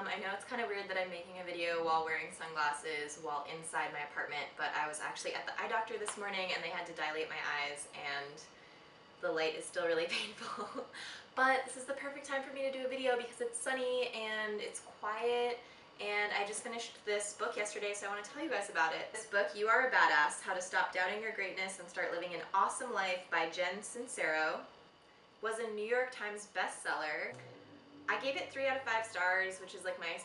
I know it's kind of weird that I'm making a video while wearing sunglasses while inside my apartment, but I was actually at the eye doctor this morning and they had to dilate my eyes and the light is still really painful. But this is the perfect time for me to do a video because it's sunny and it's quiet, and I just finished this book yesterday, so I want to tell you guys about it. This book, You Are a Badass, How to Stop Doubting Your Greatness and Start Living an Awesome Life by Jen Sincero, was a New York Times bestseller. I gave it 3 out of 5 stars, which is like my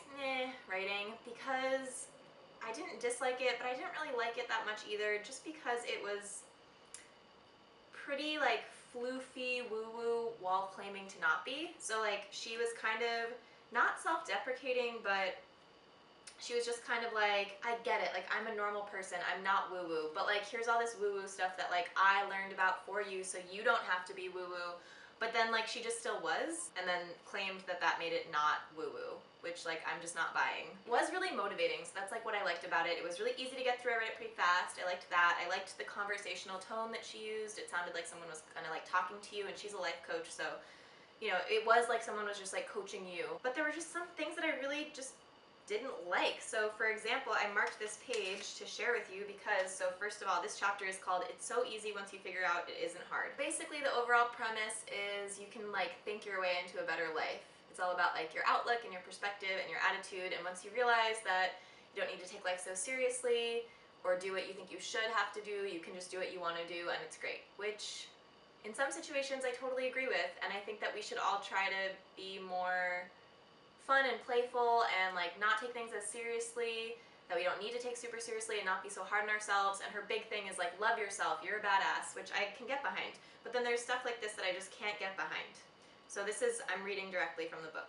rating, because I didn't dislike it, but I didn't really like it that much either, just because it was pretty like floofy woo-woo while claiming to not be. So like she was kind of not self-deprecating, but she was just kind of like, I get it, like I'm a normal person, I'm not woo-woo, but like here's all this woo-woo stuff that like I learned about for you so you don't have to be woo-woo. But then like she just still was, and then claimed that that made it not woo-woo, which like I'm just not buying. It was really motivating, so that's like what I liked about it. It was really easy to get through. I read it pretty fast. I liked that. I liked the conversational tone that she used. It sounded like someone was kind of like talking to you, and she's a life coach, so you know, it was like someone was just like coaching you. But there were just some things that I really just didn't like. So for example, I marked this page to share with you because, so first of all, this chapter is called It's So Easy Once You Figure Out It Isn't Hard. Basically the overall premise is you can like think your way into a better life. It's all about like your outlook and your perspective and your attitude, and once you realize that you don't need to take life so seriously or do what you think you should have to do, you can just do what you want to do and it's great. Which in some situations I totally agree with, and I think that we should all try to be more fun and playful and like not take things as seriously, that we don't need to take super seriously and not be so hard on ourselves. And her big thing is like, love yourself, you're a badass, which I can get behind. But then there's stuff like this that I just can't get behind. So this is, I'm reading directly from the book.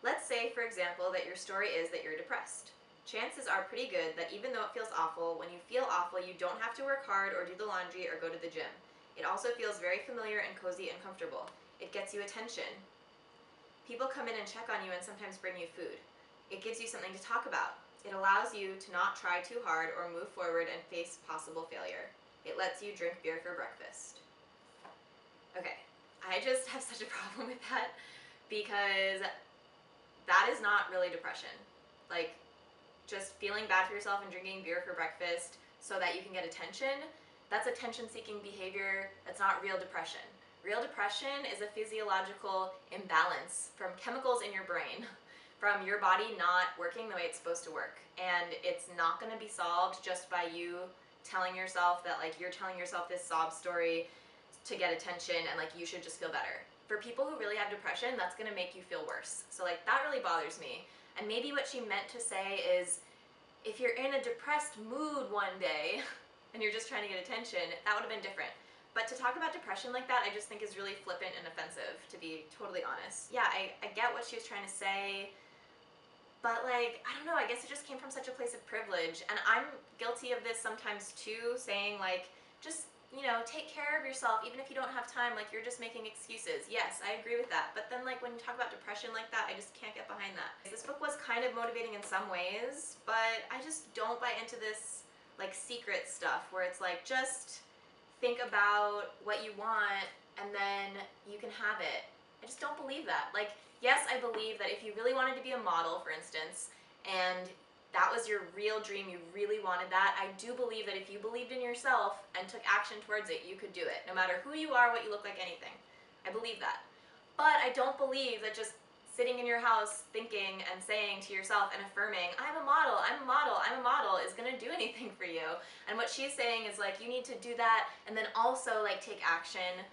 Let's say, for example, that your story is that you're depressed. Chances are pretty good that even though it feels awful, when you feel awful, you don't have to work hard or do the laundry or go to the gym. It also feels very familiar and cozy and comfortable. It gets you attention. People come in and check on you and sometimes bring you food. It gives you something to talk about. It allows you to not try too hard or move forward and face possible failure. It lets you drink beer for breakfast. Okay, I just have such a problem with that because that is not really depression. Like, just feeling bad for yourself and drinking beer for breakfast so that you can get attention, that's attention-seeking behavior. That's not real depression. Real depression is a physiological imbalance from chemicals in your brain, from your body not working the way it's supposed to work. And it's not going to be solved just by you telling yourself that like you're telling yourself this sob story to get attention and like you should just feel better. For people who really have depression, that's going to make you feel worse. So like that really bothers me. And maybe what she meant to say is, if you're in a depressed mood one day and you're just trying to get attention, that would have been different. But to talk about depression like that, I just think is really flippant and offensive, to be totally honest. Yeah, I get what she was trying to say, but like, I don't know, I guess it just came from such a place of privilege. And I'm guilty of this sometimes too, saying like, just, you know, take care of yourself, even if you don't have time, like you're just making excuses. Yes, I agree with that. But then like when you talk about depression like that, I just can't get behind that. This book was kind of motivating in some ways, but I just don't buy into this like secret stuff where it's like, just think about what you want and then you can have it. I just don't believe that. Like, yes, I believe that if you really wanted to be a model, for instance, and that was your real dream, you really wanted that, I do believe that if you believed in yourself and took action towards it, you could do it. No matter who you are, what you look like, anything. I believe that. But I don't believe that just sitting in your house thinking and saying to yourself and affirming, I'm a model, I'm a model, I'm a model, is going to do anything for you. And what she's saying is like, you need to do that and then also like take action,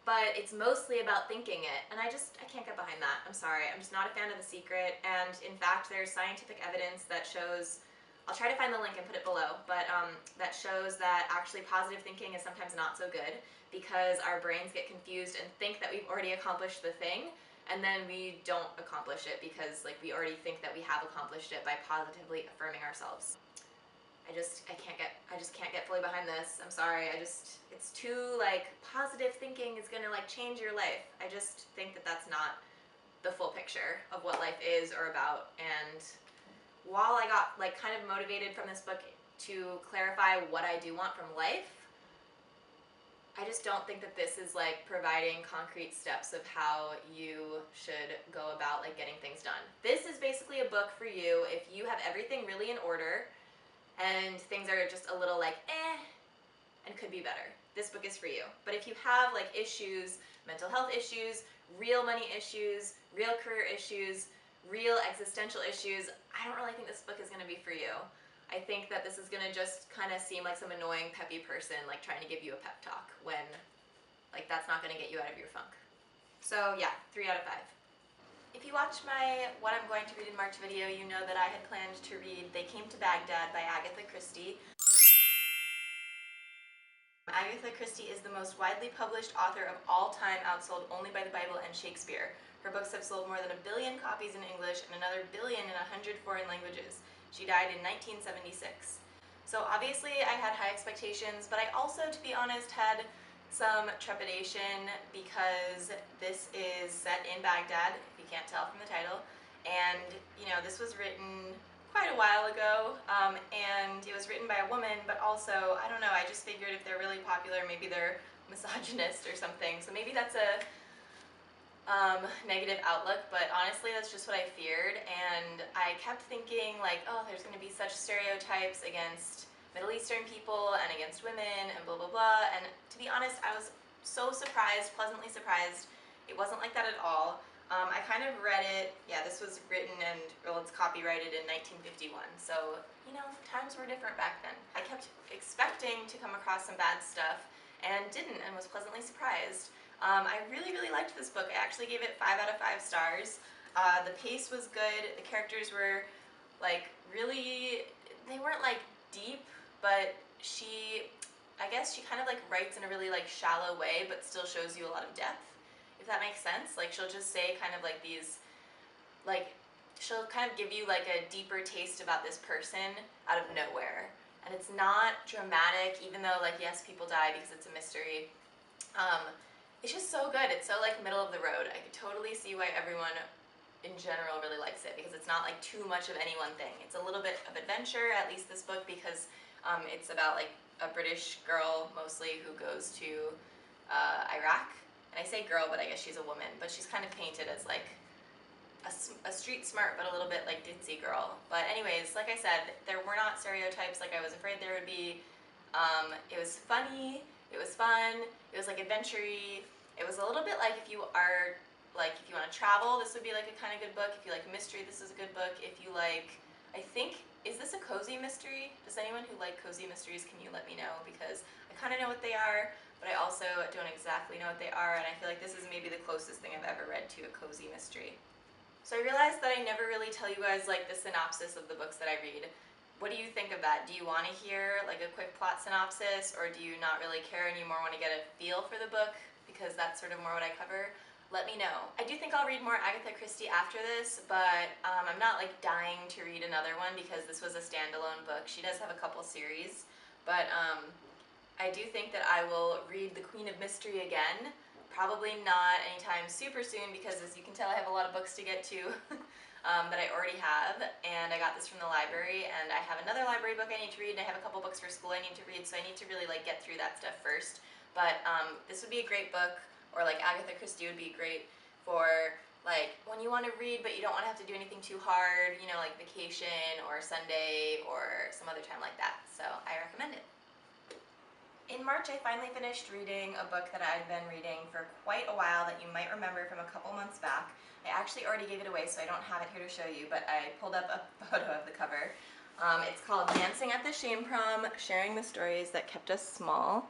but it's mostly about thinking it. And I can't get behind that. I'm sorry. I'm just not a fan of The Secret. And in fact, there's scientific evidence that shows, I'll try to find the link and put it below, but that shows that actually positive thinking is sometimes not so good because our brains get confused and think that we've already accomplished the thing, and then we don't accomplish it because like we already think that we have accomplished it by positively affirming ourselves. I just can't get fully behind this. I'm sorry. It's too like positive thinking is gonna like change your life. I just think that that's not the full picture of what life is or about. And while I got like kind of motivated from this book to clarify what I do want from life, I just don't think that this is like providing concrete steps of how you should go about like getting things done. This is basically a book for you if you have everything really in order and things are just a little like and could be better. This book is for you. But if you have like issues, mental health issues, real money issues, real career issues, real existential issues, I don't really think this book is going to be for you. I think that this is going to just kind of seem like some annoying peppy person like trying to give you a pep talk when like that's not going to get you out of your funk. So yeah, 3 out of 5. If you watched my What I'm Going to Read in March video, you know that I had planned to read They Came to Baghdad by Agatha Christie. Agatha Christie is the most widely published author of all time, outsold only by the Bible and Shakespeare. Her books have sold more than 1 billion copies in English and another billion in 100 foreign languages. She died in 1976. So obviously I had high expectations, but I also, to be honest, had some trepidation because this is set in Baghdad, if you can't tell from the title, and you know, this was written quite a while ago, and it was written by a woman, but also, I don't know, I just figured if they're really popular, maybe they're misogynist or something, so maybe that's a negative outlook, but honestly that's just what I feared, and I kept thinking like, oh, there's going to be such stereotypes against Middle Eastern people and against women and blah blah blah, and to be honest, I was so surprised, pleasantly surprised. It wasn't like that at all. I kind of read it, yeah, this was written and, well, it's copyrighted in 1951, so, you know, times were different back then. I kept expecting to come across some bad stuff and didn't, and was pleasantly surprised. I really, really liked this book. I actually gave it 5 out of 5 stars. The pace was good, the characters were, like, really, they weren't, like, deep, but I guess she kind of, like, writes in a really, like, shallow way, but still shows you a lot of depth. If that makes sense. Like, she'll just say kind of like these, like, she'll kind of give you like a deeper taste about this person out of nowhere. And it's not dramatic, even though, like, yes, people die because it's a mystery. It's just so good. It's so, like, middle of the road. I could totally see why everyone in general really likes it, because it's not like too much of any one thing. It's a little bit of adventure, at least this book, because it's about like a British girl mostly who goes to Iraq. And I say girl, but I guess she's a woman, but she's kind of painted as like a street smart, but a little bit like ditzy girl. But anyways, like I said, there were not stereotypes like I was afraid there would be. It was funny, it was fun, it was like adventure-y. It was a little bit like if you are, like, if you want to travel, this would be like a kind of good book. If you like mystery, this is a good book. If you like, I think, is this a cozy mystery? Does anyone who like cozy mysteries, can you let me know? Because I kind of know what they are, but I also don't exactly know what they are, and I feel like this is maybe the closest thing I've ever read to a cozy mystery. So I realized that I never really tell you guys like the synopsis of the books that I read. What do you think of that? Do you want to hear like a quick plot synopsis, or do you not really care and you more want to get a feel for the book, because that's sort of more what I cover? Let me know. I do think I'll read more Agatha Christie after this, but I'm not like dying to read another one because this was a standalone book. She does have a couple series, but I do think that I will read The Queen of Mystery again. Probably not anytime super soon, because as you can tell I have a lot of books to get to that I already have, and I got this from the library, and I have another library book I need to read, and I have a couple books for school I need to read, so I need to really like get through that stuff first. But this would be a great book, or like Agatha Christie would be great for like when you want to read but you don't want to have to do anything too hard, you know, like vacation or Sunday or some other time like that. So I recommend it. In March, I finally finished reading a book that I'd been reading for quite a while that you might remember from a couple months back. I actually already gave it away, so I don't have it here to show you, but I pulled up a photo of the cover. It's called Dancing at the Shame Prom, Sharing the Stories That Kept Us Small.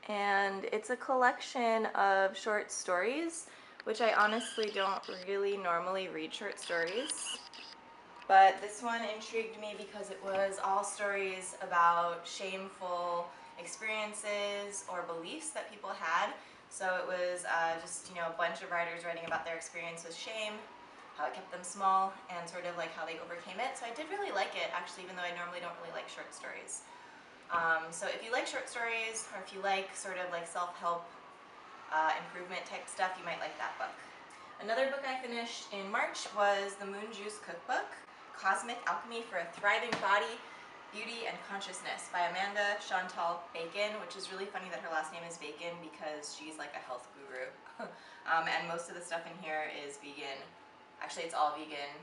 And it's a collection of short stories, which I honestly don't really normally read short stories. But this one intrigued me because it was all stories about shameful experiences or beliefs that people had. So it was just, you know, a bunch of writers writing about their experience with shame, how it kept them small, and sort of like how they overcame it. So I did really like it, actually, even though I normally don't really like short stories. So if you like short stories, or if you like sort of like self-help improvement type stuff, you might like that book. Another book I finished in March was The Moon Juice Cookbook, Cosmic Alchemy for a Thriving Body, Beauty and Consciousness by Amanda Chantal Bacon, which is really funny that her last name is Bacon because she's like a health guru. And most of the stuff in here is vegan. Actually, it's all vegan.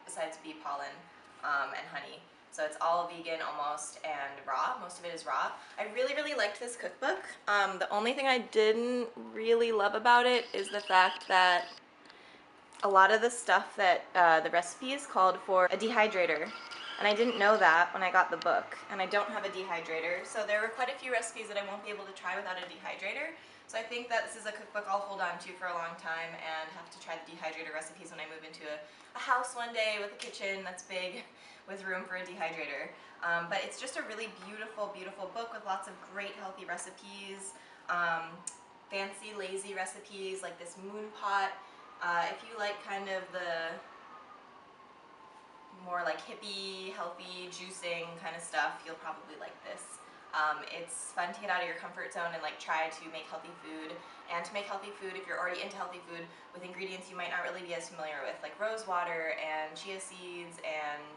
besides bee pollen and honey. So it's all vegan almost and raw. Most of it is raw. I really, really liked this cookbook. The only thing I didn't really love about it is the fact that a lot of the stuff that the recipes called for a dehydrator. And I didn't know that when I got the book, and I don't have a dehydrator, so there were quite a few recipes that I won't be able to try without a dehydrator. So I think that this is a cookbook I'll hold on to for a long time and have to try the dehydrator recipes when I move into a house one day with a kitchen that's big with room for a dehydrator. But it's just a really beautiful, beautiful book with lots of great healthy recipes, fancy, lazy recipes like this moon pot. If you like kind of the more like hippie, healthy, juicing kind of stuff, you'll probably like this. It's fun to get out of your comfort zone and like try to make healthy food, and to make healthy food if you're already into healthy food with ingredients you might not really be as familiar with, like rose water and chia seeds and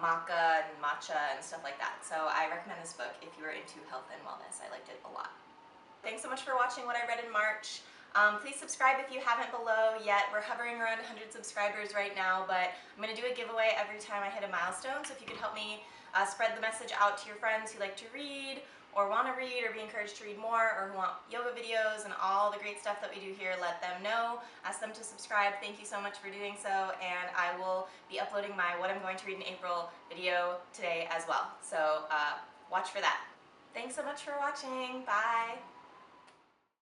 maca and matcha and stuff like that. So I recommend this book if you are into health and wellness. I liked it a lot. Thanks so much for watching what I read in March. Please subscribe if you haven't below yet. We're hovering around 100 subscribers right now, but I'm going to do a giveaway every time I hit a milestone, so if you could help me spread the message out to your friends who like to read or want to read or be encouraged to read more, or who want yoga videos and all the great stuff that we do here, let them know. Ask them to subscribe. Thank you so much for doing so, and I will be uploading my What I'm Going to Read in April video today as well, so watch for that. Thanks so much for watching. Bye!